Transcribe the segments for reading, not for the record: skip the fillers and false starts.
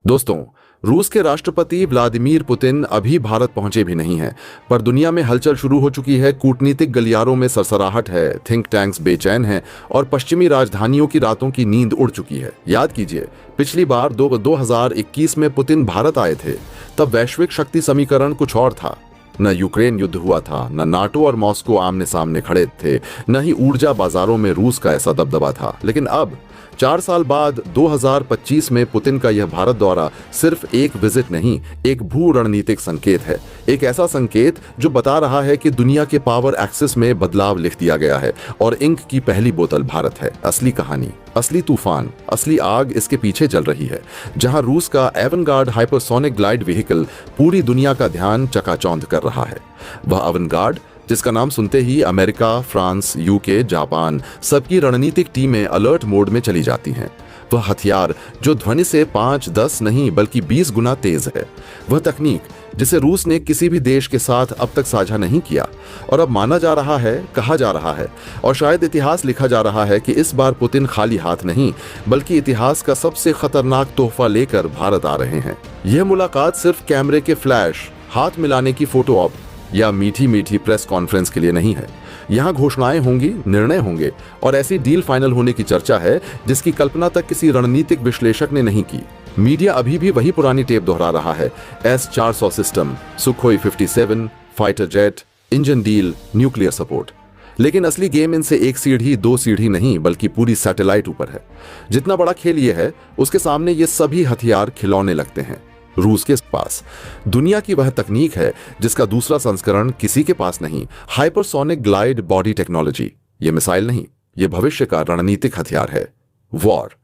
दोस्तों, रूस के राष्ट्रपति व्लादिमीर पुतिन अभी भारत पहुंचे भी नहीं हैं, पर दुनिया में हलचल शुरू हो चुकी है। कूटनीतिक गलियारों में सरसराहट है, थिंक टैंक्स बेचैन हैं और पश्चिमी राजधानियों की रातों की नींद उड़ चुकी है। याद कीजिए, पिछली बार 2021 में पुतिन भारत आए थे, तब वैश्विक शक्ति समीकरण कुछ और था। न यूक्रेन युद्ध हुआ था, न नाटो और मॉस्को आमने सामने खड़े थे, न ही ऊर्जा बाजारों में रूस का ऐसा दबदबा था। लेकिन अब 4 साल बाद 2025 में पुतिन का यह भारत दौरा सिर्फ एक विजिट नहीं, एक भू रणनीतिक संकेत है। एक ऐसा संकेत जो बता रहा है कि दुनिया के पावर एक्सिस में बदलाव लिख दिया गया है और इंक की पहली बोतल भारत है। असली कहानी, असली तूफान, असली आग इसके पीछे जल रही है। जहां रूस का एवनगार्ड हाइपरसोनिक ग्लाइड व्हीकल पूरी दुनिया का ध्यान चकाचौंध कर रहा है। वह एवनगार्ड जिसका नाम सुनते ही अमेरिका, फ्रांस, यूके, जापान सबकी रणनीतिक टीमें अलर्ट मोड में चली जाती हैं। वह हथियार जो ध्वनि से 5-10 नहीं बल्कि 20 गुना तेज है। वह तकनीक जिसे रूस ने किसी भी देश के साथ अब तक साझा नहीं किया और अब माना जा रहा है, कहा जा रहा है और शायद इतिहास लिखा जा रहा है कि इस बार पुतिन खाली हाथ नहीं बल्कि इतिहास का सबसे खतरनाक तोहफा लेकर भारत आ रहे हैं। यह मुलाकात सिर्फ कैमरे के फ्लैश, हाथ मिलाने की फोटो ऑप या मीठी मीठी प्रेस कॉन्फ्रेंस के लिए नहीं है। यहाँ घोषणाएं होंगी, निर्णय होंगे और ऐसी डील फाइनल होने की चर्चा है जिसकी कल्पना तक किसी रणनीतिक विश्लेषक ने नहीं की। मीडिया अभी भी वही पुरानी टेप दोहरा रहा है। S-400 system, Sukhoi 57, fighter jet, engine deal, nuclear support. लेकिन असली गेम इनसे एक सीढ़ी, 2 सीढ़ी नहीं बल्कि पूरी सैटेलाइट ऊपर है। जितना बड़ा खेल ये है, उसके सामने ये सभी हथियार खिलौने लगते हैं। रूस के पास दुनिया की वह तकनीक है जिसका दूसरा संस्करण किसी के पास नहीं, हाइपरसोनिक ग्लाइड बॉडी टेक्नोलॉजी। यह मिसाइल नहीं, यह भविष्य का रणनीतिक हथियार है। वॉर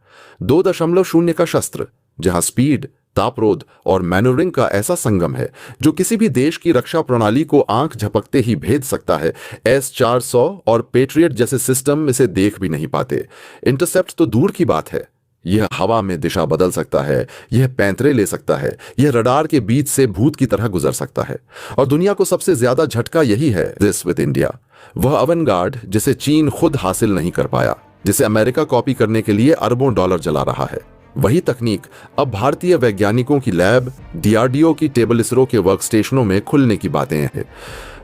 2.0 का शस्त्र, जहां स्पीड, तापरोध और मैनूवरिंग का ऐसा संगम है जो किसी भी देश की रक्षा प्रणाली को आंख झपकते ही भेद सकता है। S-400 और पेट्रियट जैसे सिस्टम इसे देख भी नहीं पाते। इंटरसेप्ट तो दूर की बात है, यह हवा में दिशा बदल सकता है, यह पैंतरे ले सकता है, यह रडार के बीच से भूत की तरह गुजर सकता है। और दुनिया को सबसे ज्यादा झटका यही है दिस विद इंडिया। वह अवनगार्ड जिसे चीन खुद हासिल नहीं कर पाया, जिसे अमेरिका कॉपी करने के लिए अरबों डॉलर जला रहा है, वही तकनीक अब भारतीय वैज्ञानिकों की लैब, DRDO की टेबल, इसरो के वर्क स्टेशनों में खुलने की बातें हैं।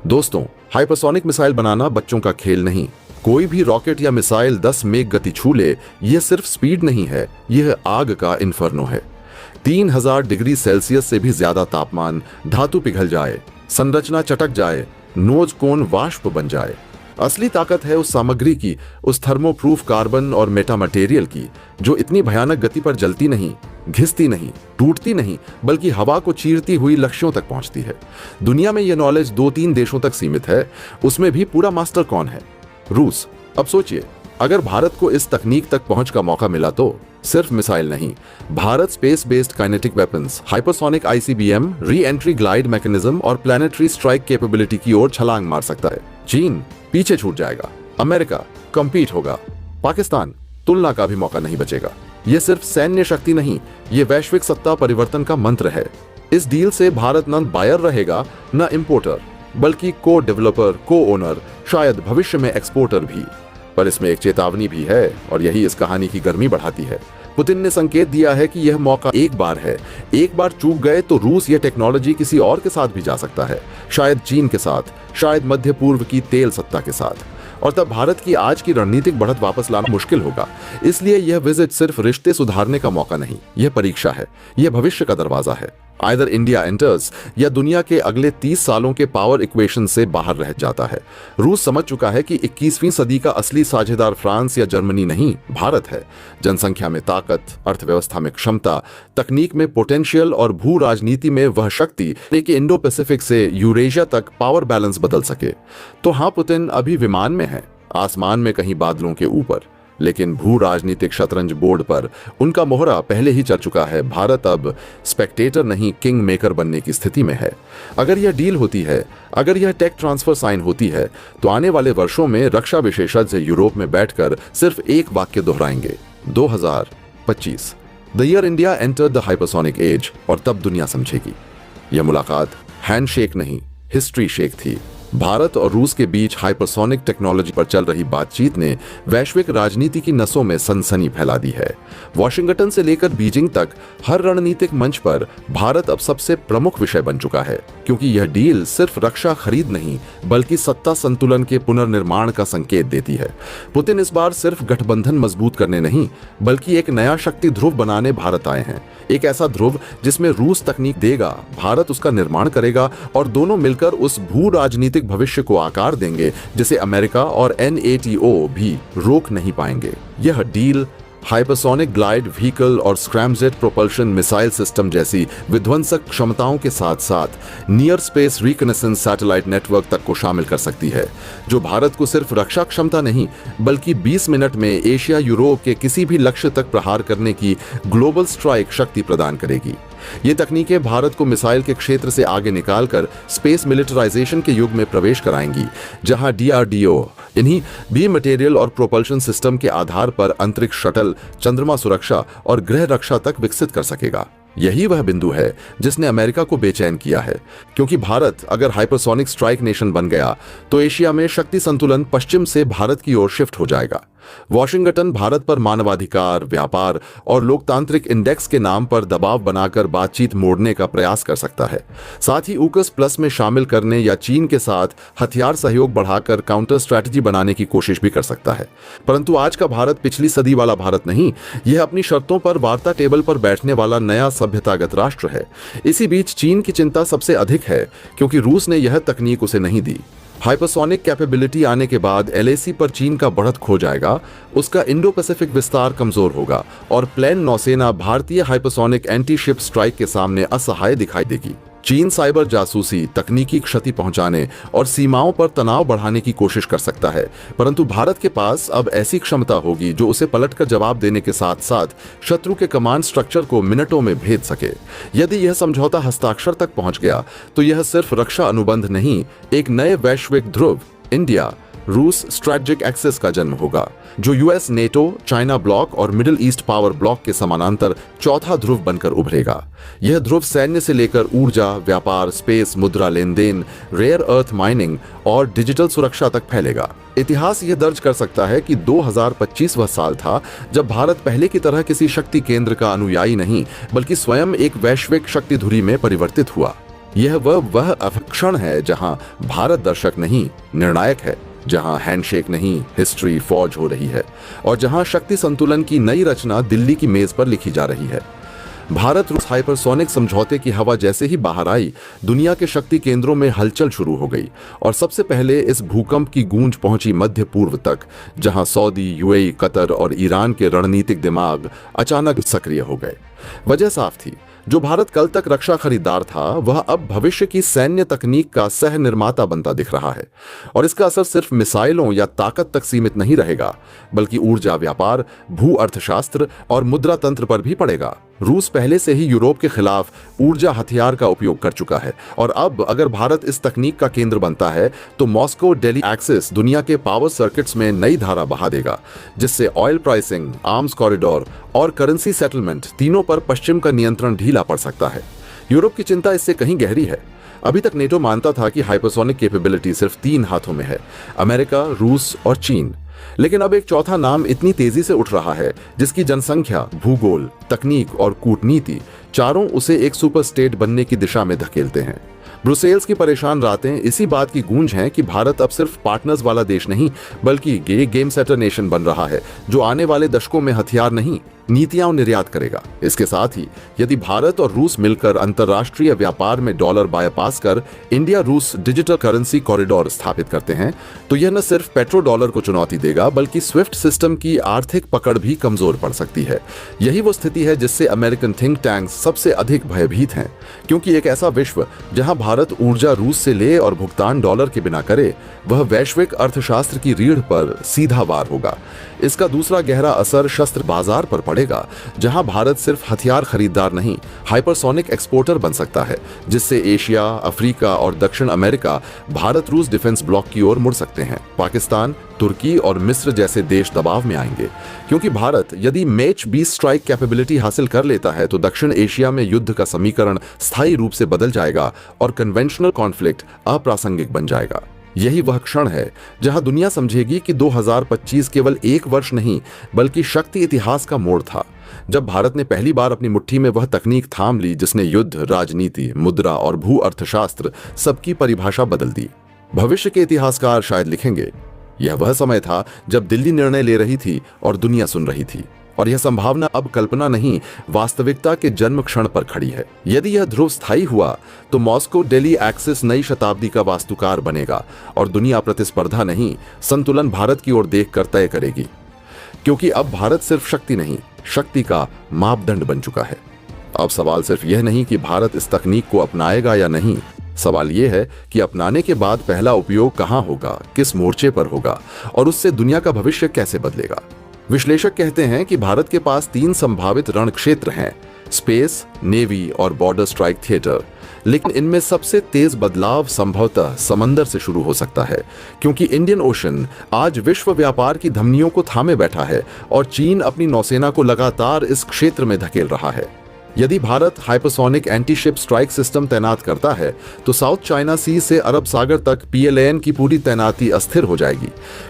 दोस्तों, हाइपरसोनिक मिसाइल बनाना बच्चों का खेल नहीं। कोई भी रॉकेट या मिसाइल 10 मेघ गति छू ले, यह सिर्फ स्पीड नहीं है, यह आग का इन्फर्नो है। 3000 डिग्री सेल्सियस से भी ज्यादा तापमान, धातु पिघल जाए, संरचना चटक जाए, नोज कोन वाष्प बन जाए। असली ताकत है उस सामग्री की, उस थर्मोप्रूफ कार्बन और मेटा मटेरियल की, जो इतनी भयानक गति पर जलती नहीं, घिसती नहीं, टूटती नहीं, बल्कि हवा को चीरती हुई लक्ष्यों तक पहुंचती है। दुनिया में यह नॉलेज 2-3 देशों तक सीमित है, उसमें भी पूरा मास्टर कौन है? रूस। अब सोचिए, अगर भारत को इस तकनीक तक पहुंच का मौका मिला तो सिर्फ मिसाइल नहीं, Bharat space based kinetic weapons, hypersonic ICBM, re entry glide mechanism और प्लैनेटरी स्ट्राइक कैपेबिलिटी की ओर छलांग मार सकता है। चीन पीछे छूट जाएगा, अमेरिका कम्पीट होगा, पाकिस्तान तुलना का भी मौका नहीं बचेगा। यह सिर्फ सैन्य शक्ति नहीं, यह वैश्विक सत्ता परिवर्तन का मंत्र है। इस डील से भारत न बायर रहेगा, न इंपोर्टर, बल्कि को डेवलपर, को ओनर, शायद भविष्य में एक्सपोर्टर भी। पर इसमें एक चेतावनी भी है और यही इस कहानी की गर्मी बढ़ाती है। पुतिन ने संकेत दिया है कि यह मौका एक बार है, एक बार चूक गए तो रूस यह टेक्नोलॉजी किसी और के साथ भी जा सकता है, शायद चीन के साथ, शायद मध्य पूर्व की तेल सत्ता के साथ। और तब भारत की आज की रणनीतिक बढ़त वापस लाना मुश्किल होगा। इसलिए यह विजिट सिर्फ रिश्ते सुधारने का मौका नहीं, यह परीक्षा है, यह भविष्य का दरवाजा है। आइदर इंडिया एंटर्स या दुनिया के अगले 30 सालों के पावर इक्वेशन से बाहर रह जाता है। रूस समझ चुका है कि 21वीं सदी का असली साझेदार फ्रांस या जर्मनी नहीं, भारत है। जनसंख्या में ताकत, अर्थव्यवस्था में क्षमता, तकनीक में पोटेंशियल और भू राजनीति में वह शक्ति कि इंडो पैसिफिक से यूरेशिया तक पावर बैलेंस बदल सके। तो हाँ, पुतिन अभी विमान में है, आसमान में कहीं बादलों के ऊपर, लेकिन भू राजनीतिक शतरंज बोर्ड पर उनका मोहरा पहले ही चढ़ चुका है। भारत अब स्पेक्टेटर नहीं, किंग मेकर बनने की स्थिति में है। अगर यह डील होती है, अगर यह टेक ट्रांसफर साइन होती है, तो आने वाले वर्षों में रक्षा विशेषज्ञ यूरोप में बैठकर सिर्फ एक वाक्य दोहराएंगे, 2025 the year India entered the hypersonic age. और तब दुनिया समझेगी, यह मुलाकात हैंडशेक नहीं, हिस्ट्री शेक थी। भारत और रूस के बीच हाइपरसोनिक टेक्नोलॉजी पर चल रही बातचीत ने वैश्विक राजनीति की नसों में सनसनी फैला दी है। वॉशिंगटन से लेकर बीजिंग तक हर रणनीतिक मंच पर भारत अब सबसे प्रमुख विषय बन चुका है, क्योंकि यह डील सिर्फ रक्षा खरीद नहीं बल्कि सत्ता संतुलन के पुनर्निर्माण का संकेत देती है। पुतिन इस बार सिर्फ गठबंधन मजबूत करने नहीं बल्कि एक नया शक्ति ध्रुव बनाने भारत आए हैं। एक ऐसा ध्रुव जिसमें रूस तकनीक देगा, भारत उसका निर्माण करेगा और दोनों मिलकर उस भू राजनीतिक भविष्य को आकार देंगे जिसे अमेरिका और NATO भी रोक नहीं पाएंगे। यह डील हाइपरसोनिक ग्लाइड व्हीकल और स्क्रैमजेट प्रोपल्शन मिसाइल सिस्टम जैसी विध्वंसक क्षमताओं के साथ साथ near space reconnaissance satellite network तक को शामिल कर सकती है, जो भारत को सिर्फ रक्षा क्षमता नहीं बल्कि 20 मिनट में एशिया यूरोप के किसी भी लक्ष्य तक प्रहार करने की ग्लोबल स्ट्राइक शक्ति प्रदान करेगी। ये तकनीकें भारत को मिसाइल के क्षेत्र से आगे निकालकर स्पेस मिलिटराइजेशन के युग में प्रवेश कराएंगी, जहां DRDO इन्हीं बी मटेरियल और प्रोपल्शन सिस्टम के आधार पर अंतरिक्ष शटल, चंद्रमा सुरक्षा और गृह रक्षा तक विकसित कर सकेगा। यही वह बिंदु है जिसने अमेरिका को बेचैन किया है, क्योंकि भारत अगर हाइपरसोनिक स्ट्राइक नेशन बन गया तो एशिया में शक्ति संतुलन पश्चिम से भारत की ओर शिफ्ट हो जाएगा। वॉशिंगटन भारत पर मानवाधिकार, व्यापार और लोकतांत्रिक इंडेक्स के नाम पर दबाव बनाकर बातचीत मोड़ने का प्रयास कर सकता है। साथ ही UKUS प्लस में शामिल करने या चीन के साथ हथियार सहयोग बढ़ाकर काउंटर स्ट्रैटेजी बनाने की कोशिश भी कर सकता है। परंतु आज का भारत पिछली सदी वाला भारत नहीं, यह अपनी शर्तों पर वार्ता टेबल पर बैठने वाला नया सभ्यतागत राष्ट्र है। इसी बीच चीन की चिंता सबसे अधिक है, क्योंकि रूस ने यह तकनीक उसे नहीं दी। हाइपरसोनिक कैपेबिलिटी आने के बाद LAC पर चीन का बढ़त खो जाएगा, उसका इंडो पैसिफिक विस्तार कमजोर होगा और प्लेन नौसेना भारतीय हाइपरसोनिक एंटी शिप स्ट्राइक के सामने असहाय दिखाई देगी। चीन साइबर जासूसी, तकनीकी क्षति पहुंचाने और सीमाओं पर तनाव बढ़ाने की कोशिश कर सकता है, परंतु भारत के पास अब ऐसी क्षमता होगी जो उसे पलटकर जवाब देने के साथ साथ शत्रु के कमांड स्ट्रक्चर को मिनटों में भेद सके। यदि यह समझौता हस्ताक्षर तक पहुंच गया तो यह सिर्फ रक्षा अनुबंध नहीं, एक नए वैश्विक ध्रुव इंडिया रूस स्ट्रैटेजिक एक्सेस का जन्म होगा, जो US, NATO, चाइना ब्लॉक और मिडिल ईस्ट पावर ब्लॉक के समानांतर चौथा ध्रुव बनकर उभरेगा। यह ध्रुव सैन्य से लेकर ऊर्जा, व्यापार, स्पेस, मुद्रा लेन देन, रेयर अर्थ माइनिंग और डिजिटल सुरक्षा तक फैलेगा। इतिहास यह दर्ज कर सकता है कि 2025 वह साल था जब भारत पहले की तरह किसी शक्ति केंद्र का अनुयायी नहीं बल्कि स्वयं एक वैश्विक शक्ति धुरी में परिवर्तित हुआ। यह वह क्षण है जहां भारत दर्शक नहीं, निर्णायक है, जहां हैंडशेक नहीं, हिस्ट्री फॉर्ज हो रही है और जहां शक्ति संतुलन की नई रचना दिल्ली की मेज पर लिखी जा रही है। भारत रूस हाइपरसोनिक समझौते की हवा जैसे ही बाहर आई, दुनिया के शक्ति केंद्रों में हलचल शुरू हो गई और सबसे पहले इस भूकंप की गूंज पहुंची मध्य पूर्व तक, जहां सऊदी, UAE, कतर और ईरान के रणनीतिक दिमाग अचानक सक्रिय हो गए। वजह साफ थी, जो भारत कल तक रक्षा खरीदार था वह अब भविष्य की सैन्य तकनीक का सह निर्माता बनता दिख रहा है और इसका असर सिर्फ मिसाइलों या ताकत तक सीमित नहीं रहेगा बल्कि ऊर्जा, व्यापार, भू अर्थशास्त्र और मुद्रा तंत्र पर भी पड़ेगा। रूस पहले से ही यूरोप के खिलाफ ऊर्जा हथियार का उपयोग कर चुका है और अब अगर भारत इस तकनीक का केंद्र बनता है तो मॉस्को दिल्ली एक्सिस दुनिया के पावर सर्किट्स में नई धारा बहा देगा, जिससे ऑयल प्राइसिंग, आर्म्स कॉरिडोर और करेंसी सेटलमेंट तीनों पर पश्चिम का नियंत्रण ढीला पड़ सकता है। यूरोप की चिंता इससे कहीं गहरी है। अभी तक नेटो मानता था कि हाइपरसोनिक कैपेबिलिटी सिर्फ 3 हाथों में है, अमेरिका, रूस और चीन। लेकिन अब एक चौथा नाम इतनी तेजी से उठ रहा है जिसकी जनसंख्या, भूगोल, तकनीक और कूटनीति चारों उसे एक सुपर स्टेट बनने की दिशा में धकेलते हैं। ब्रुसेल्स की परेशान रातें इसी बात की गूंज हैं कि भारत अब सिर्फ पार्टनर्स वाला देश नहीं बल्कि गेम सेटर नेशन बन रहा है, जो आने वाले दशकों में हथियार नहीं, नीतियां निर्यात करेगा। इसके साथ ही यदि भारत और रूस मिलकर अंतरराष्ट्रीय व्यापार में डॉलर बायपास कर इंडिया रूस डिजिटल करेंसी कॉरिडोर स्थापित करते हैं तो यह न सिर्फ पेट्रो डॉलर को चुनौती देगा बल्कि स्विफ्ट सिस्टम की आर्थिक पकड़ भी कमजोर पड़ सकती है। यही वो स्थिति है जिससे अमेरिकन थिंक टैंक्स सबसे अधिक भयभीत हैं, क्योंकि एक ऐसा विश्व जहां भारत ऊर्जा रूस से ले और भुगतान डॉलर के बिना करे, वह वैश्विक अर्थशास्त्र की रीढ़ पर सीधा वार होगा। इसका दूसरा गहरा असर शस्त्र बाजार पर पड़ेगा, जहां भारत सिर्फ हथियार खरीदार नहीं, हाइपरसोनिक एक्सपोर्टर बन सकता है, जिससे एशिया, अफ्रीका और दक्षिण अमेरिका भारत रूस डिफेंस ब्लॉक की ओर मुड़ सकते हैं। पाकिस्तान, तुर्की और मिस्र जैसे देश दबाव में आएंगे, क्योंकि भारत यदि मैच 20 स्ट्राइक कैपेबिलिटी हासिल कर लेता है तो दक्षिण एशिया में युद्ध का समीकरण स्थायी रूप से बदल जाएगा और कन्वेंशनल कॉन्फ्लिक्ट अप्रासंगिक बन जाएगा। यही वह क्षण है जहां दुनिया समझेगी कि 2025 केवल एक वर्ष नहीं बल्कि शक्ति इतिहास का मोड़ था, जब भारत ने पहली बार अपनी मुट्ठी में वह तकनीक थाम ली जिसने युद्ध, राजनीति, मुद्रा और भू अर्थशास्त्र सबकी परिभाषा बदल दी। भविष्य के इतिहासकार शायद लिखेंगे, यह वह समय था जब दिल्ली निर्णय ले रही थी और दुनिया सुन रही थी, और यह संभावना अब कल्पना नहीं, वास्तविकता के जन्म क्षण पर खड़ी है। यदि यह ध्रुव स्थायी हुआ तो मॉस्को दिल्ली एक्सिस नई शताब्दी का वास्तुकार बनेगा और दुनिया प्रतिस्पर्धा नहीं, संतुलन भारत की ओर देखकर तय करेगी, क्योंकि अब भारत सिर्फ शक्ति नहीं, शक्ति का मापदंड बन चुका है। अब सवाल सिर्फ यह नहीं कि भारत इस तकनीक को अपनाएगा या नहीं, सवाल यह है कि अपनाने के बाद पहला उपयोग कहां होगा, किस मोर्चे पर होगा और उससे दुनिया का भविष्य कैसे बदलेगा। विश्लेषक कहते हैं कि भारत के पास 3 संभावित रण क्षेत्र हैं, स्पेस, नेवी और बॉर्डर स्ट्राइक थिएटर, लेकिन इनमें सबसे तेज बदलाव संभवतः समंदर से शुरू हो सकता है, क्योंकि इंडियन ओशन आज विश्व व्यापार की धमनियों को थामे बैठा है और चीन अपनी नौसेना को लगातार इस क्षेत्र में धकेल रहा है। यदि Bharat hypersonic anti ship strike system तैनात करता है तो साउथ चाइना सी से अरब सागर तक PLAN की पूरी तैनाती अस्थिर हो जाएगी।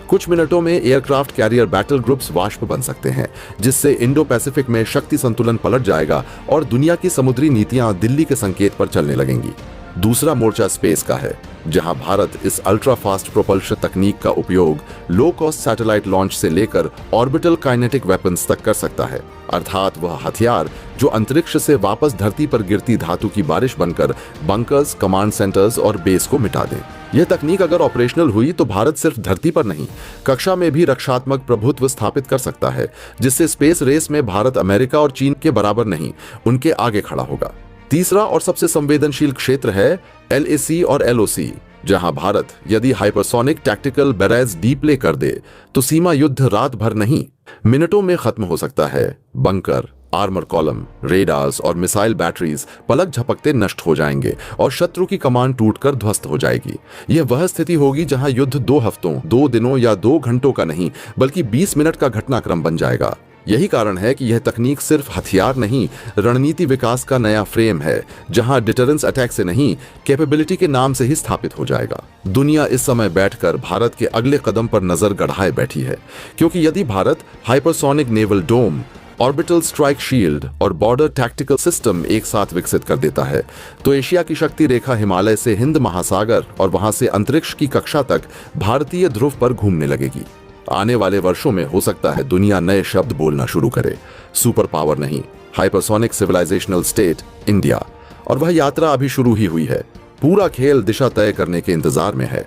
कुछ मिनटों में एयरक्राफ्ट कैरियर बैटल ग्रुप्स वाष्प बन सकते हैं, जिससे इंडो पैसिफिक में शक्ति संतुलन पलट जाएगा और दुनिया की समुद्री नीतियां दिल्ली के संकेत पर चलने लगेंगी। दूसरा मोर्चा स्पेस का है, जहां भारत इस अल्ट्रा फास्ट प्रोपल्शन तकनीक का उपयोग लो कॉस्ट सैटेलाइट लॉन्च से लेकर ऑर्बिटल काइनेटिक वेपन्स तक कर सकता है, अर्थात वह हथियार जो अंतरिक्ष से वापस धरती पर गिरती धातु की बारिश बनकर बंकर्स, कमांड सेंटर्स और बेस को मिटा दें। यह तकनीक अगर ऑपरेशनल हुई तो भारत सिर्फ धरती पर नहीं, कक्षा में भी रक्षात्मक प्रभुत्व स्थापित कर सकता है, जिससे स्पेस रेस में भारत अमेरिका और चीन के बराबर नहीं, उनके आगे खड़ा होगा। तीसरा और सबसे संवेदनशील क्षेत्र है LAC और LOC, जहां भारत यदि हाइपरसोनिक टैक्टिकल बैरेज डीप्ले कर दे तो सीमा युद्ध रात भर नहीं, मिनटों में खत्म हो सकता है। बंकर, आर्मर कॉलम, रेडार्स और मिसाइल बैटरीज पलक झपकते नष्ट हो जाएंगे और शत्रु की कमान टूटकर ध्वस्त हो जाएगी। यह वह स्थिति होगी जहां युद्ध 2 हफ्तों, 2 दिनों या 2 घंटों का नहीं बल्कि 20 मिनट का घटनाक्रम बन जाएगा। यही कारण है कि यह तकनीक सिर्फ हथियार नहीं, रणनीति विकास का नया फ्रेम है, जहां डिटरेंस अटैक से नहीं, कैपेबिलिटी के नाम से ही स्थापित हो जाएगा। दुनिया इस समय बैठकर भारत के अगले कदम पर नजर गड़ाए बैठी है, क्योंकि यदि भारत हाइपरसोनिक नेवल डोम, ऑर्बिटल स्ट्राइक शील्ड और बॉर्डर टैक्टिकल सिस्टम एक साथ विकसित कर देता है तो एशिया की शक्ति रेखा हिमालय से हिंद महासागर और वहां से अंतरिक्ष की कक्षा तक भारतीय ध्रुव पर घूमने लगेगी। आने वाले वर्षों में हो सकता है दुनिया नए शब्द बोलना शुरू करे, सुपर पावर नहीं, हाइपरसोनिक सिविलाइजेशनल स्टेट इंडिया। और वह यात्रा अभी शुरू ही हुई है, पूरा खेल दिशा तय करने के इंतजार में है।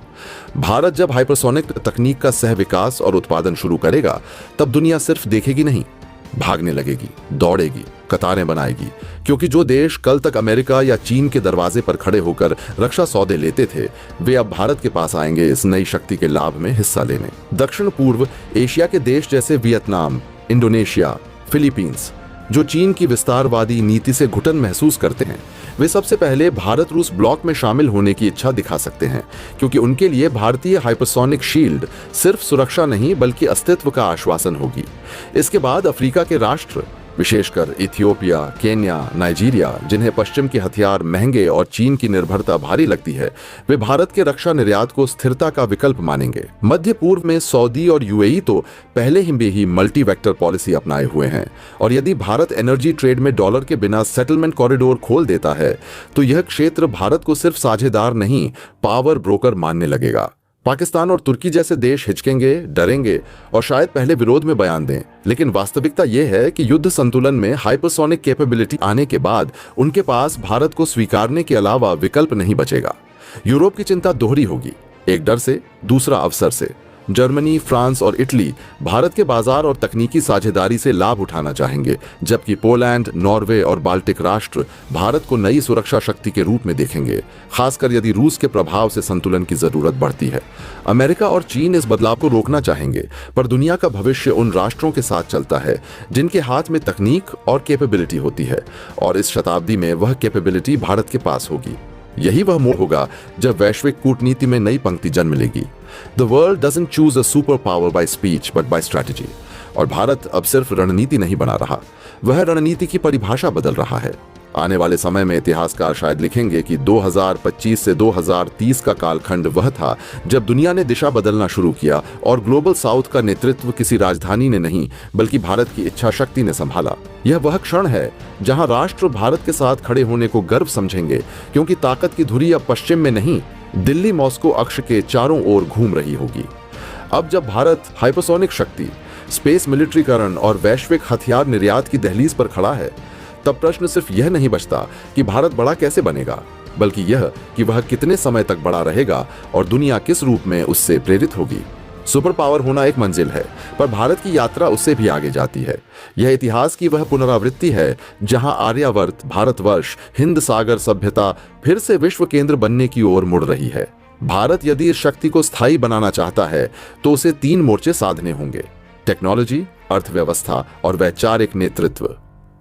भारत जब हाइपरसोनिक तकनीक का सह विकास और उत्पादन शुरू करेगा तब दुनिया सिर्फ देखेगी नहीं, भागने लगेगी, दौड़ेगी, कतारें बनाएगी, क्योंकि जो देश कल तक अमेरिका या चीन के दरवाजे पर खड़े होकर रक्षा सौदे लेते थे, वे अब भारत के पास आएंगे इस नई शक्ति के लाभ में हिस्सा लेने। दक्षिण पूर्व एशिया के देश जैसे वियतनाम, इंडोनेशिया, फिलीपींस, जो चीन की विस्तारवादी नीति से घुटन महसूस करते हैं, वे सबसे पहले भारत रूस ब्लॉक में शामिल होने की इच्छा दिखा सकते हैं, क्योंकि उनके लिए भारतीय हाइपरसोनिक शील्ड सिर्फ सुरक्षा नहीं बल्कि अस्तित्व का आश्वासन होगी। इसके बाद अफ्रीका के राष्ट्र, विशेषकर इथियोपिया, केन्या, नाइजीरिया, जिन्हें पश्चिम के हथियार महंगे और चीन की निर्भरता भारी लगती है, वे भारत के रक्षा निर्यात को स्थिरता का विकल्प मानेंगे। मध्य पूर्व में सऊदी और UAE तो पहले ही मल्टी वेक्टर पॉलिसी अपनाए हुए हैं, और यदि भारत एनर्जी ट्रेड में डॉलर के बिना सेटलमेंट कॉरिडोर खोल देता है तो यह क्षेत्र भारत को सिर्फ साझेदार नहीं, पावर ब्रोकर मानने लगेगा। पाकिस्तान और तुर्की जैसे देश हिचकेंगे, डरेंगे और शायद पहले विरोध में बयान दें, लेकिन वास्तविकता यह है कि युद्ध संतुलन में हाइपरसोनिक कैपेबिलिटी आने के बाद उनके पास भारत को स्वीकारने के अलावा विकल्प नहीं बचेगा। यूरोप की चिंता दोहरी होगी, एक डर से, दूसरा अवसर से। जर्मनी, फ्रांस और इटली भारत के बाजार और तकनीकी साझेदारी से लाभ उठाना चाहेंगे, जबकि पोलैंड, नॉर्वे और बाल्टिक राष्ट्र भारत को नई सुरक्षा शक्ति के रूप में देखेंगे, खासकर यदि रूस के प्रभाव से संतुलन की जरूरत बढ़ती है। अमेरिका और चीन इस बदलाव को रोकना चाहेंगे, पर दुनिया का भविष्य उन राष्ट्रों के साथ चलता है जिनके हाथ में तकनीक और कैपेबिलिटी होती है, और इस शताब्दी में वह कैपेबिलिटी भारत के पास होगी। यही वह मोड़ होगा जब वैश्विक कूटनीति में नई पंक्ति जन्म लेगी। The world doesn't choose a superpower by speech but by strategy। और भारत अब सिर्फ रणनीति नहीं बना रहा, वह रणनीति की परिभाषा बदल रहा है। आने वाले समय में इतिहासकार शायद लिखेंगे कि 2025 से 2030 का कालखंड वह था जब दुनिया ने दिशा बदलना शुरू किया और ग्लोबल साउथ का नेतृत्व किसी राजधानी ने नहीं बल्कि भारत की इच्छा शक्ति ने संभाला। यह वह क्षण है जहां राष्ट्र भारत के साथ खड़े होने को गर्व समझेंगे, क्योंकि ताकत की धुरी अब पश्चिम में नहीं, दिल्ली मॉस्को अक्ष के चारों ओर घूम रही होगी। अब जब भारत हाइपरसोनिक शक्ति, स्पेस मिलिट्रीकरण और वैश्विक हथियार निर्यात की दहलीज पर खड़ा है, तब प्रश्न सिर्फ यह नहीं बचता कि भारत बड़ा कैसे बनेगा, बल्कि यह कि वह कितने समय तक बड़ा रहेगा और दुनिया किस रूप में उससे प्रेरित होगी। सुपर पावर होना एक मंजिल है, पर भारत की यात्रा उससे भी आगे जाती है। यह इतिहास की वह पुनरावृत्ति है जहां आर्यावर्त, भारतवर्ष, हिंद सागर सभ्यता फिर से विश्व केंद्र बनने की ओर मुड़ रही है। भारत यदि इस शक्ति को स्थायी बनाना चाहता है तो उसे 3 मोर्चे साधने होंगे: टेक्नोलॉजी, अर्थव्यवस्था और वैचारिक नेतृत्व।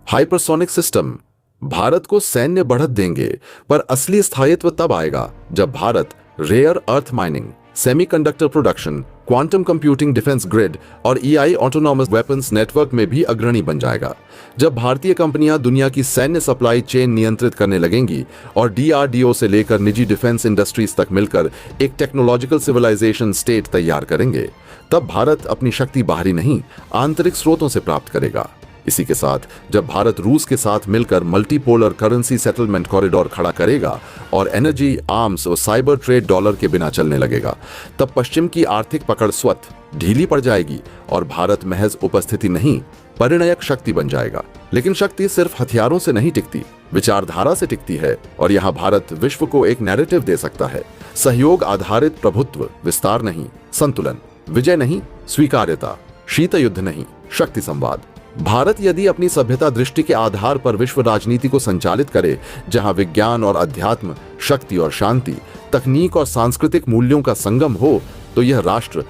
हाइपरसोनिक सिस्टम भारत को सैन्य बढ़त देंगे, पर असली स्थायित्व तब आएगा जब Bharat rare earth mining, semiconductor production, quantum computing, defence grid और एआई ऑटोनॉमस वेपन्स नेटवर्क में भी अग्रणी बन जाएगा। जब भारतीय कंपनियां दुनिया की सैन्य सप्लाई चेन नियंत्रित करने लगेंगी और डीआरडीओ से लेकर निजी डिफेंस इंडस्ट्रीज तक मिलकर एक टेक्नोलॉजिकल सिविलाइजेशन स्टेट तैयार करेंगे, तब भारत अपनी शक्ति बाहरी नहीं, आंतरिक स्रोतों से प्राप्त करेगा। इसी के साथ जब भारत रूस के साथ मिलकर मल्टीपोलर करेंसी सेटलमेंट कॉरिडोर खड़ा करेगा और एनर्जी, आर्म्स और साइबर ट्रेड डॉलर के बिना चलने लगेगा, तब पश्चिम की आर्थिक पकड़ स्वतः ढीली पड़ जाएगी और भारत महज उपस्थिति नहीं, परिणयक शक्ति बन जाएगा। लेकिन शक्ति सिर्फ हथियारों से नहीं टिकती, विचारधारा से टिकती है, और यहाँ भारत विश्व को एक नैरेटिव दे सकता है। सहयोग आधारित प्रभुत्व, विस्तार नहीं संतुलन, विजय नहीं स्वीकार्यता, शीत युद्ध नहीं शक्ति संवाद। भारत यदि अपनी सभ्यता दृष्टि के आधार पर विश्व राजनीति को संचालित करे, जहां विज्ञान और अध्यात्म, शक्ति और शांति, तकनीक और सांस्कृतिक मूल्यों का संगम हो, तो यह राष्ट्र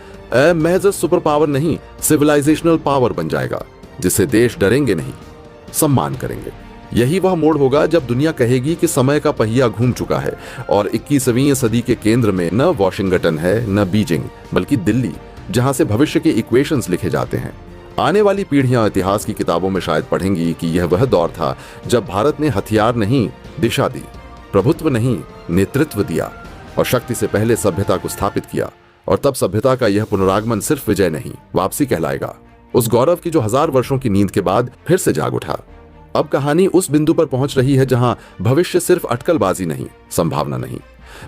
महज सुपर पावर नहीं, सिविलाइजेशनल पावर बन जाएगा, जिसे देश डरेंगे नहीं, सम्मान करेंगे। यही वह मोड़ होगा जब दुनिया कहेगी कि समय का पहिया घूम चुका है और 21वीं सदी के केंद्र में न वॉशिंगटन है न बीजिंग, बल्कि दिल्ली, जहां से भविष्य के इक्वेशंस लिखे जाते हैं। आने वाली पीढ़ियां इतिहास की किताबों में शायद पढ़ेंगी कि यह वह दौर था जब भारत ने हथियार नहीं दिशा दी, प्रभुत्व नहीं नेतृत्व दिया और शक्ति से पहले सभ्यता को स्थापित किया। और तब सभ्यता का यह पुनरागमन सिर्फ विजय नहीं, वापसी कहलाएगा, उस गौरव की जो 1000 वर्षों की नींद के बाद फिर से जाग उठा। अब कहानी उस बिंदु पर पहुंच रही है जहां भविष्य सिर्फ अटकलबाजी नहीं, संभावना नहीं,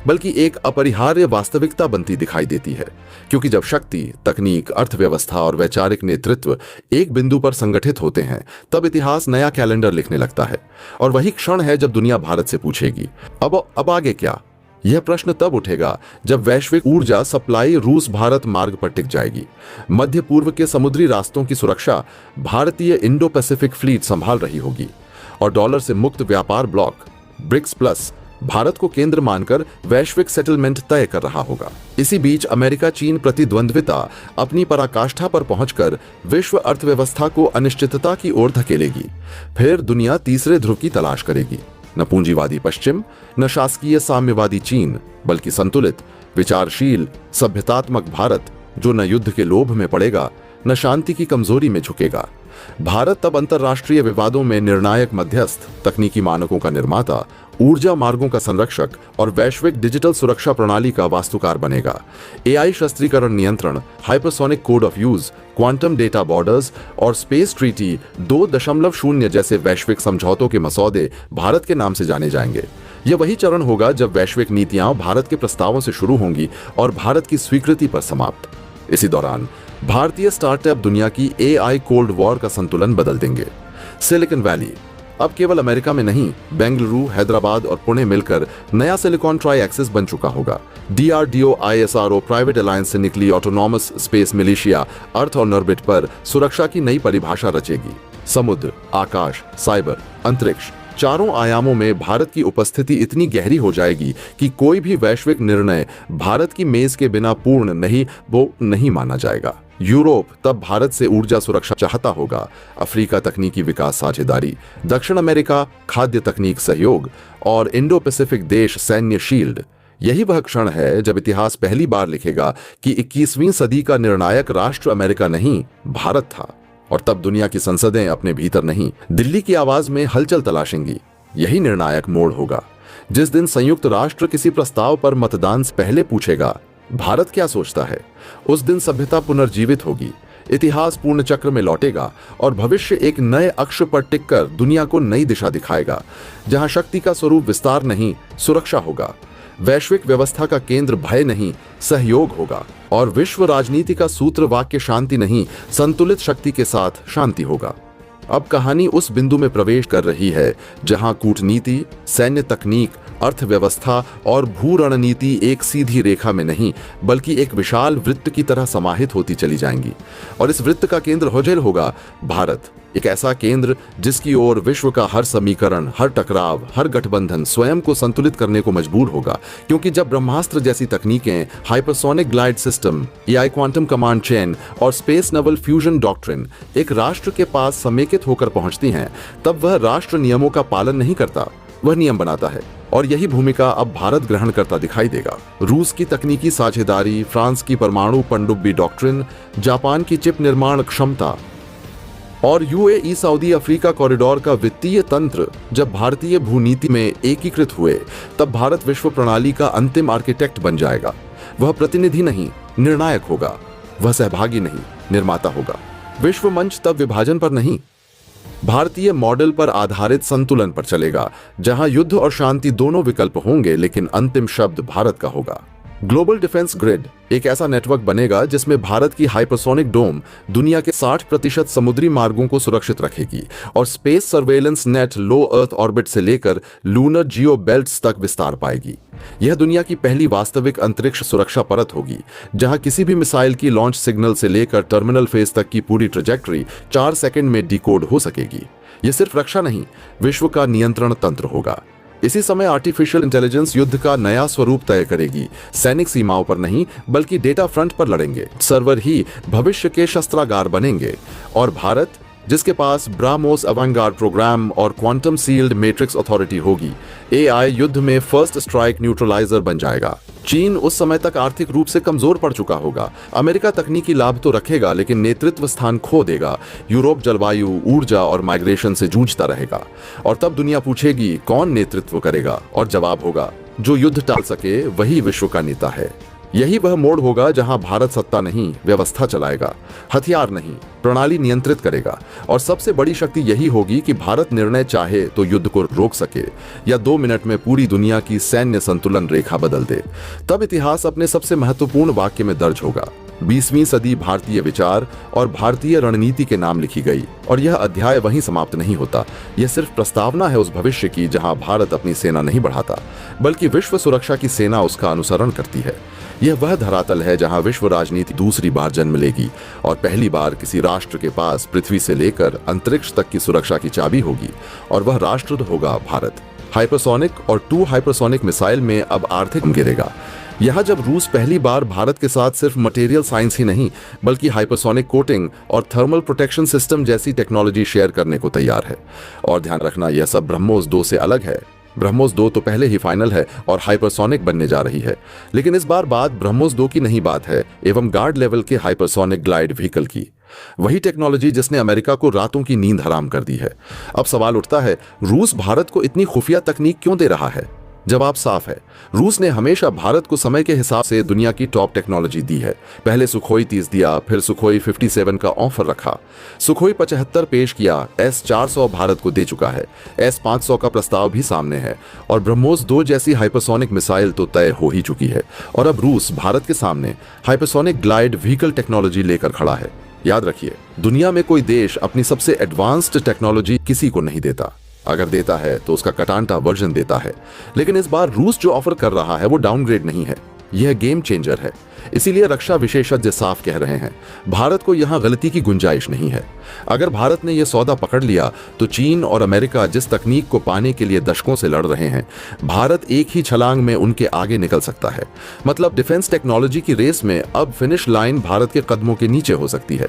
बल्कि एक अपरिहार्य वास्तविकता बनती दिखाई देती है। क्योंकि जब शक्ति, तकनीक, अर्थव्यवस्था और वैचारिक नेतृत्व एक बिंदु पर संगठित होते हैं, तब इतिहास नया कैलेंडर लिखने लगता है। और वही क्षण है जब दुनिया भारत से पूछेगी, अब आगे क्या? यह प्रश्न तब उठेगा जब वैश्विक ऊर्जा सप्लाई रूस भारत मार्ग पर टिक जाएगी। मध्य पूर्व के समुद्री रास्तों की सुरक्षा भारतीय इंडो पैसिफिक फ्लीट संभाल रही होगी और डॉलर से मुक्त व्यापार ब्लॉक ब्रिक्स प्लस भारत को केंद्र मानकर वैश्विक सेटलमेंट तय कर रहा होगा। इसी बीच अमेरिका चीन प्रतिद्वंद्विता अपनी पराकाष्ठा पर पहुंचकर विश्व अर्थव्यवस्था को अनिश्चितता की ओर धकेलेगी। फिर दुनिया तीसरे ध्रुव की तलाश करेगी, न पूंजीवादी पश्चिम, न शासकीय साम्यवादी चीन, बल्कि संतुलित, विचारशील, सभ्यतात्मक भारत जो न युद्ध के लोभ में पड़ेगा न शांति की कमजोरी में झुकेगा। भारत तब अंतर्राष्ट्रीय विवादों में निर्णायक मध्यस्थ, तकनीकी मानकों का निर्माता, ऊर्जा मार्गों का संरक्षक और वैश्विक डिजिटल सुरक्षा प्रणाली का वास्तुकार बनेगा। एआई शस्त्रीकरण नियंत्रण, hypersonic code of use, quantum data borders और स्पेस ट्रीटी 2.0 जैसे वैश्विक समझौतों के मसौदे भारत के नाम से जाने जाएंगे। यह वही चरण होगा जब वैश्विक नीतियां भारत के प्रस्तावों से शुरू होंगी और भारत की स्वीकृति पर समाप्त। इसी दौरान भारतीय स्टार्टअप दुनिया की एआई कोल्ड वॉर का संतुलन बदल देंगे। सिलिकॉन वैली अब केवल अमेरिका में नहीं, बेंगलुरु, हैदराबाद और पुणे मिलकर नया सिलिकॉन ट्राई एक्सिस बन चुका होगा। डीआरडीओ, आईएसआरओ, प्राइवेट अलायंस से निकली ऑटोनॉमस स्पेस मिलिशिया अर्थ और ऑर्बिट पर सुरक्षा की नई परिभाषा रचेगी। समुद्र, आकाश, साइबर, अंतरिक्ष, चारों आयामों में भारत की उपस्थिति इतनी गहरी हो जाएगी कि कोई भी वैश्विक निर्णय भारत की मेज के बिना पूर्ण नहीं माना जाएगा। यूरोप तब भारत से ऊर्जा सुरक्षा चाहता होगा, अफ्रीका तकनीकी विकास साझेदारी, दक्षिण अमेरिका खाद्य तकनीक सहयोग और इंडो पैसिफिक देश सैन्य शील्ड। यही वह क्षण है जब इतिहास पहली बार लिखेगा कि 21वीं सदी का निर्णायक राष्ट्र अमेरिका नहीं, भारत था। और तब दुनिया की संसदें अपने भीतर नहीं, दिल्ली की आवाज में हलचल तलाशेंगी। यही निर्णायक मोड़ होगा। जिस दिन संयुक्त राष्ट्र किसी प्रस्ताव पर मतदान से पहले पूछेगा भारत क्या सोचता है, उस दिन सभ्यता पुनर्जीवित होगी, इतिहास पूर्ण चक्र में लौटेगा और भविष्य एक नए अक्ष पर टिककर दुनिया को नई दिशा दिखाएगा, जहां शक्ति का स्वरूप विस्तार नहीं, सुरक्षा होगा। वैश्विक व्यवस्था का केंद्र भय नहीं, सहयोग होगा और विश्व राजनीति का सूत्र वाक्य शांति नहीं, संतुलित शक्ति के साथ शांति होगा। अब कहानी उस बिंदु में प्रवेश कर रही है जहां कूटनीति, सैन्य तकनीक, अर्थव्यवस्था और भू रणनीति एक सीधी रेखा में नहीं बल्कि एक विशाल वृत्त की तरह समाहित होती चली जाएंगी। और इस वृत्त का केंद्र होजेल होगा भारत, एक ऐसा केंद्र जिसकी ओर विश्व का हर समीकरण, हर टकराव, हर गठबंधन स्वयं को संतुलित करने को मजबूर होगा। क्योंकि जब ब्रह्मास्त्र जैसी तकनीकें, hypersonic glide system, AI quantum command chain और स्पेस नवल फ्यूजन डॉक्ट्रिन एक राष्ट्र के पास समेकित होकर पहुंचती हैं, तब वह राष्ट्र नियमों का पालन नहीं करता, वह नियम बनाता है। और यही भूमिका अब भारत ग्रहण करता दिखाई देगा। रूस की तकनीकी साझेदारी, फ्रांस की परमाणु पनडुब्बी डॉक्ट्रिन, जापान की चिप निर्माण क्षमता और यूएई सऊदी अफ्रीका कॉरिडोर का वित्तीय तंत्र जब भारतीय भूनीति में एकीकृत हुए, तब भारत विश्व प्रणाली का अंतिम आर्किटेक्ट बन जाएगा। वह प्रतिनिधि नहीं, निर्णायक होगा। वह सहभागी नहीं, निर्माता होगा। विश्व मंच तब विभाजन पर नहीं, भारतीय मॉडल पर आधारित संतुलन पर चलेगा, जहां युद्ध और शांति दोनों विकल्प होंगे, लेकिन अंतिम शब्द भारत का होगा। ग्लोबल डिफेंस ग्रिड एक ऐसा नेटवर्क बनेगा जिसमें भारत की हाइपरसोनिक डोम दुनिया के 60% समुद्री मार्गों को सुरक्षित रखेगी और स्पेस सर्वेलेंस नेट लो अर्थ ऑर्बिट से लेकर लूनर जियो बेल्ट्स तक विस्तार पाएगी। यह दुनिया की पहली वास्तविक अंतरिक्ष सुरक्षा परत होगी, जहां किसी भी मिसाइल की लॉन्च सिग्नल से लेकर टर्मिनल फेज तक की पूरी ट्रेजेक्टरी 4 सेकंड में डिकोड हो सकेगी। यह सिर्फ रक्षा नहीं, विश्व का नियंत्रण तंत्र होगा। इसी समय आर्टिफिशियल इंटेलिजेंस युद्ध का नया स्वरूप तय करेगी। सैनिक सीमाओं पर नहीं बल्कि डेटा फ्रंट पर लड़ेंगे। सर्वर ही भविष्य के शस्त्रागार बनेंगे और भारत, जिसके पास ब्राह्मोस अवंगार्ड प्रोग्राम और क्वांटम सील्ड मैट्रिक्स अथॉरिटी होगी, एआई युद्ध में फर्स्ट स्ट्राइक न्यूट्रलाइजर बन जाएगा। चीन उस समय तक आर्थिक रूप से कमजोर पड़ चुका होगा। अमेरिका तकनीकी लाभ तो रखेगा लेकिन नेतृत्व स्थान खो देगा। यूरोप जलवायु, ऊर्जा और माइग्रेशन से जूझता रहेगा। और तब दुनिया पूछेगी कौन नेतृत्व करेगा, और जवाब होगा जो युद्ध टाल सके वही विश्व का नेता है। यही वह मोड़ होगा जहां भारत सत्ता नहीं, व्यवस्था चलाएगा, हथियार नहीं, प्रणाली नियंत्रित करेगा। और सबसे बड़ी शक्ति यही होगी कि भारत निर्णय चाहे तो युद्ध को रोक सके या 2 मिनट में पूरी दुनिया की सैन्य संतुलन रेखा बदल दे। तब इतिहास अपने सबसे महत्वपूर्ण वाक्य में दर्ज होगा, 20वीं सदी भारतीय विचार और भारतीय रणनीति के नाम लिखी गई। और यह अध्याय वहीं समाप्त नहीं होता। यह सिर्फ प्रस्तावना है उस भविष्य की जहां भारत अपनी सेना नहीं बढ़ाता बल्कि विश्व सुरक्षा की सेना उसका अनुसरण करती है। यह वह धरातल है जहां विश्व राजनीति दूसरी बार जन्म लेगी और पहली बार किसी राष्ट्र के पास पृथ्वी से लेकर अंतरिक्ष तक की सुरक्षा की चाबी होगी, और वह राष्ट्र होगा भारत। हाइपरसोनिक और 2 हाइपरसोनिक मिसाइल में अब आर्थिक गिरेगा। यहां जब रूस पहली बार भारत के साथ सिर्फ मटेरियल साइंस ही नहीं बल्कि हाइपरसोनिक कोटिंग और थर्मल प्रोटेक्शन सिस्टम जैसी टेक्नोलॉजी शेयर करने को तैयार है। और ध्यान रखना, यह सब ब्रह्मोस 2 से अलग है। ब्रह्मोस 2 तो पहले ही फाइनल है और हाइपरसोनिक बनने जा रही है, लेकिन इस बार बात ब्रह्मोस 2 की नहीं बात है एवं गार्ड लेवल के हाइपरसोनिक ग्लाइड व्हीकल की। वही टेक्नोलॉजी जिसने अमेरिका को रातों की नींद हराम कर दी है। अब सवाल उठता है, रूस भारत को इतनी खुफिया तकनीक क्यों दे रहा है? जवाब साफ है, रूस ने हमेशा भारत को समय के हिसाब से दुनिया की टॉप टेक्नोलॉजी दी है। पहले सुखोई 30 दिया, फिर सुखोई 57 का ऑफर रखा, सुखोई 75 पेश किया, S-400 भारत को दे चुका है, S-500 का प्रस्ताव भी सामने है और ब्रह्मोस 2 जैसी हाइपरसोनिक मिसाइल तो तय हो ही चुकी है। और अब रूस भारत के सामने हाइपरसोनिक ग्लाइड व्हीकल टेक्नोलॉजी लेकर खड़ा है। याद रखिए, दुनिया में कोई देश अपनी सबसे एडवांस्ड टेक्नोलॉजी किसी को नहीं देता। अगर देता है तो उसका कटांटा वर्जन देता है। लेकिन इस बार रूस जो ऑफर कर रहा है वो डाउनग्रेड नहीं है, यह गेम चेंजर है। इसीलिए रक्षा विशेषज्ञ साफ कह रहे हैं, भारत को यहां गलती की गुंजाइश नहीं है। अगर भारत ने यह सौदा पकड़ लिया तो चीन और अमेरिका जिस तकनीक को पाने के लिए दशकों से लड़ रहे हैं, भारत एक ही छलांग में उनके आगे निकल सकता है। मतलब डिफेंस टेक्नोलॉजी की रेस में अब फिनिश लाइन भारत के कदमों के नीचे हो सकती है।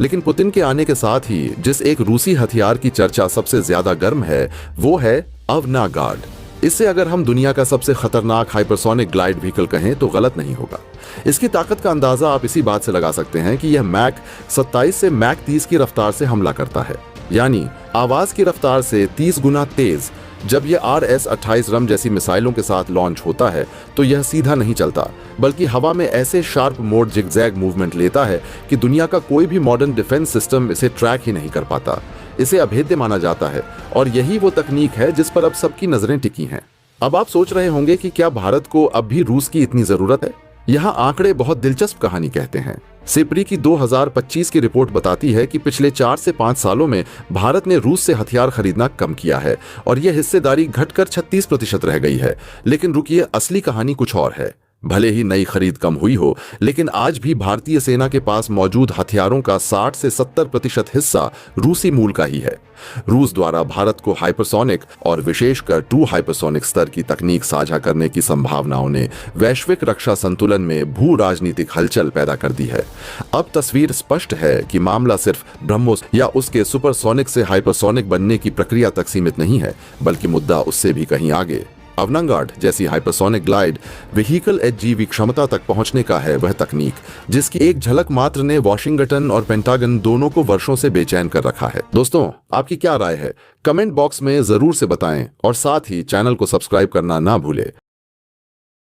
लेकिन पुतिन के आने के साथ ही जिस एक रूसी हथियार की चर्चा सबसे ज्यादा गर्म है वो है अवनागार्ड। इससे अगर हम दुनिया का सबसे खतरनाक हाइपरसोनिक ग्लाइड व्हीकल कहें तो गलत नहीं होगा। इसकी ताकत का अंदाजा आप इसी बात से लगा सकते हैं कि यह मैक 27 से मैक 30 की रफ्तार से हमला करता है, यानी आवाज की रफ्तार से 30 गुना तेज। जब यह RS-28 रम जैसी मिसाइलों के साथ लॉन्च होता है तो यह सीधा नहीं चलता, बल्कि हवा में ऐसे शार्प मोड जिगजैग मूवमेंट लेता है कि दुनिया का कोई भी मॉडर्न डिफेंस सिस्टम इसे ट्रैक ही नहीं कर पाता। इसे अभेद्य माना जाता है और यही वो तकनीक है जिस पर अब सबकी नजरें टिकी हैं। अब आप सोच रहे होंगे कि क्या भारत को अब भी रूस की इतनी जरूरत है? यहाँ आंकड़े बहुत दिलचस्प कहानी कहते हैं। सिप्री की 2025 की रिपोर्ट बताती है कि पिछले 4 से 5 सालों में भारत ने रूस से हथियार खरीदना कम किया है और यह हिस्सेदारी घटकर 36% रह गई है। लेकिन रुकिए, असली कहानी कुछ और है। भले ही नई खरीद कम हुई हो, लेकिन आज भी भारतीय सेना के पास मौजूद हथियारों का 60 से 70% हिस्सा रूसी मूल का ही है। रूस द्वारा भारत को हाइपरसोनिक और विशेषकर टू हाइपरसोनिक स्तर की तकनीक साझा करने की संभावनाओं ने वैश्विक रक्षा संतुलन में भू राजनीतिक हलचल पैदा कर दी है। अब तस्वीर स्पष्ट है कि मामला सिर्फ ब्रह्मोस या उसके सुपरसोनिक से हाइपरसोनिक बनने की प्रक्रिया तक सीमित नहीं है, बल्कि मुद्दा उससे भी कहीं आगे अवनांगार्ड जैसी हाइपरसोनिक ग्लाइड व्हीकल एचजीवी क्षमता तक पहुंचने का है वह तकनीक, जिसकी एक झलक मात्र ने वॉशिंगटन और पेंटागन दोनों को वर्षों से बेचैन कर रखा है। दोस्तों, आपकी क्या राय है? कमेंट बॉक्स में जरूर से बताएं और साथ ही चैनल को सब्सक्राइब करना ना भूलें।